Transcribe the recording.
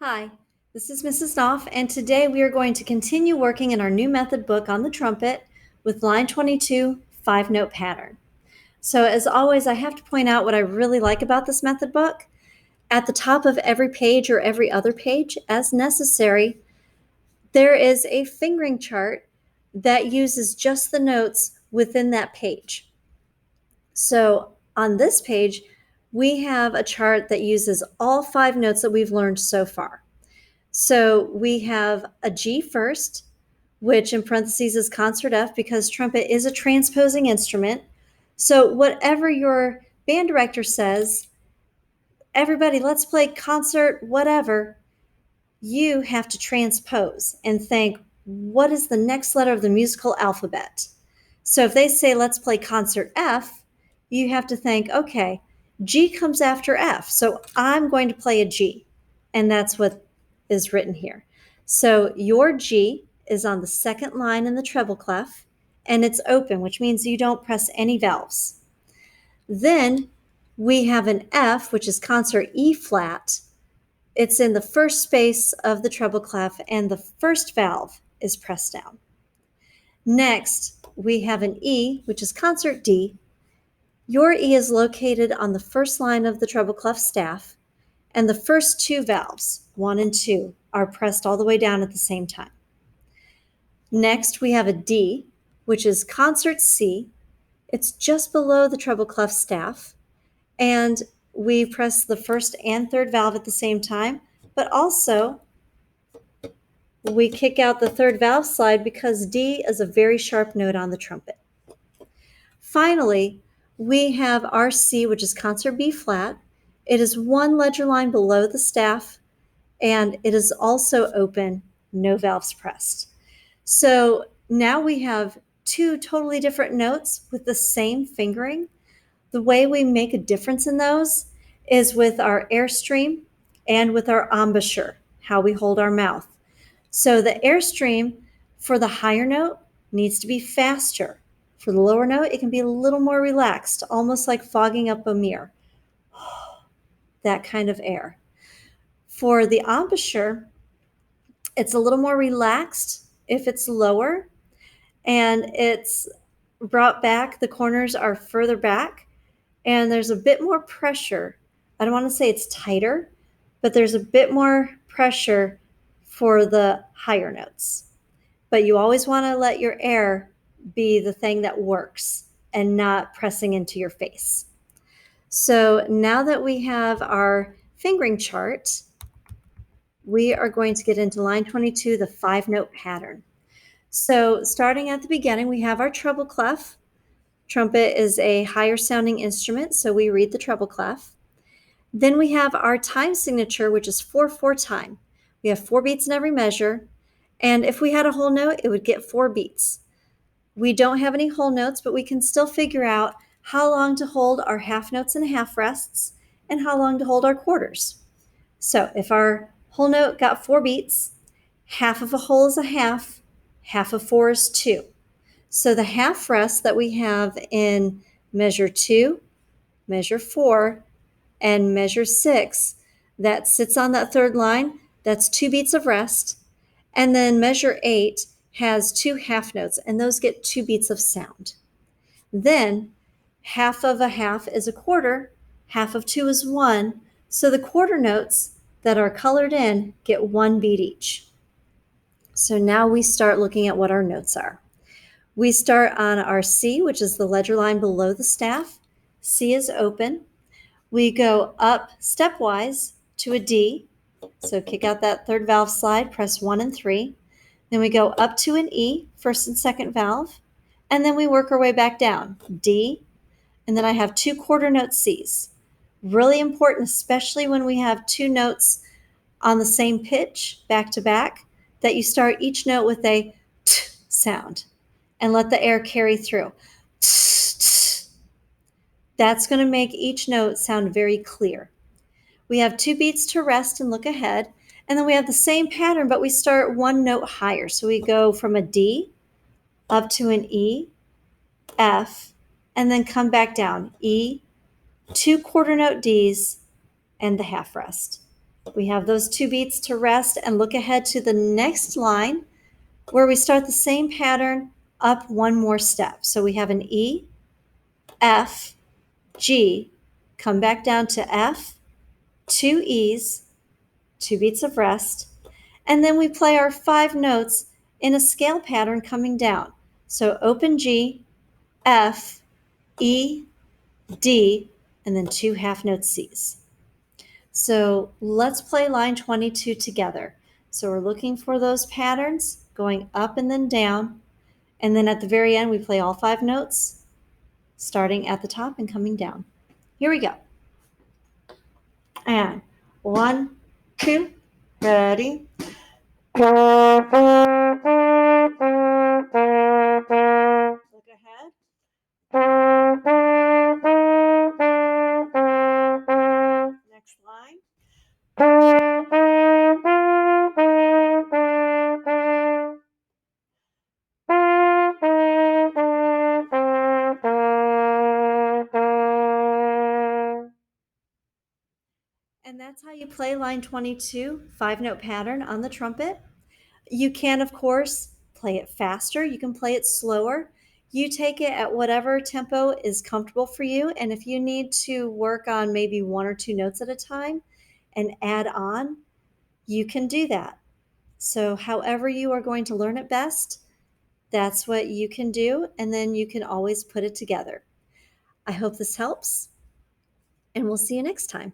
Hi, this is Mrs. Knopf, and today we are going to continue working in our new method book on the trumpet with line 22, 5-note pattern. So as always, I have to point out what I really like about this method book. At the top of every page or every other page, as necessary, there is a fingering chart that uses just the notes within that page. So on this page, we have a chart that uses all 5 notes that we've learned so far. So we have a G first, which in parentheses is concert F because trumpet is a transposing instrument. So whatever your band director says, everybody, let's play concert, whatever, you have to transpose and think, what is the next letter of the musical alphabet? So if they say, let's play concert F, you have to think, okay, G comes after F. So I'm going to play a G. And that's what is written here. So your G is on the second line in the treble clef, and it's open, which means you don't press any valves. Then we have an F, which is concert E flat. It's in the first space of the treble clef, and the first valve is pressed down. Next, we have an E, which is concert D. Your E is located on the first line of the treble clef staff, and the first 2 valves, 1 and 2, are pressed all the way down at the same time. Next, we have a D, which is concert C. It's just below the treble clef staff, and we press the first and third valve at the same time, but also we kick out the third valve slide because D is a very sharp note on the trumpet. Finally, we have our C, which is concert B flat. It is 1 ledger line below the staff, and it is also open, no valves pressed. So now we have 2 totally different notes with the same fingering. The way we make a difference in those is with our airstream and with our embouchure, how we hold our mouth. So the airstream for the higher note needs to be faster. For the lower note, it can be a little more relaxed, almost like fogging up a mirror. That kind of air. For the embouchure, it's a little more relaxed if it's lower, and it's brought back. The corners are further back, and there's a bit more pressure. I don't want to say it's tighter, but there's a bit more pressure for the higher notes. But you always want to let your air be the thing that works and not pressing into your face. So now that we have our fingering chart, we are going to get into line 22, the 5-note pattern. So starting at the beginning, we have our treble clef. Trumpet is a higher sounding instrument, so we read the treble clef. Then we have our time signature, which is 4/4 time. We have 4 beats in every measure, and if we had a whole note, it would get 4 beats. We don't have any whole notes, but we can still figure out how long to hold our half notes and half rests and how long to hold our quarters. So if our whole note got 4 beats, half of a whole is a half of 4 is 2. So the half rest that we have in measure 2, measure 4, and measure 6, that sits on that third line, that's 2 beats of rest. And then measure 8 has 2 half notes, and those get 2 beats of sound. Then half of a half is a quarter, half of 2 is 1. So the quarter notes that are colored in get 1 beat each. So now we start looking at what our notes are. We start on our C, which is the ledger line below the staff. C is open. We go up stepwise to a D. So kick out that third valve slide, press 1 and 3. Then we go up to an E, first and second valve. And then we work our way back down, D. And then I have 2 quarter note Cs. Really important, especially when we have 2 notes on the same pitch, back to back, that you start each note with a t sound and let the air carry through. That's going to make each note sound very clear. We have 2 beats to rest and look ahead, and then we have the same pattern, but we start 1 note higher. So we go from a D up to an E, F, and then come back down. E, 2 quarter note Ds, and the half rest. We have those 2 beats to rest and look ahead to the next line where we start the same pattern up one more step. So we have an E, F, G, come back down to F, 2 E's, 2 beats of rest, and then we play our 5 notes in a scale pattern coming down. So open G, F, E, D, and then 2 half note C's. So let's play line 22 together. So we're looking for those patterns going up and then down. And then at the very end, we play all 5 notes, starting at the top and coming down. Here we go. And 1, 2, ready. Look ahead. Next line. And that's how you play line 22, 5-note pattern on the trumpet. You can, of course, play it faster. You can play it slower. You take it at whatever tempo is comfortable for you. And if you need to work on maybe 1 or 2 notes at a time and add on, you can do that. So however you are going to learn it best, that's what you can do. And then you can always put it together. I hope this helps, and we'll see you next time.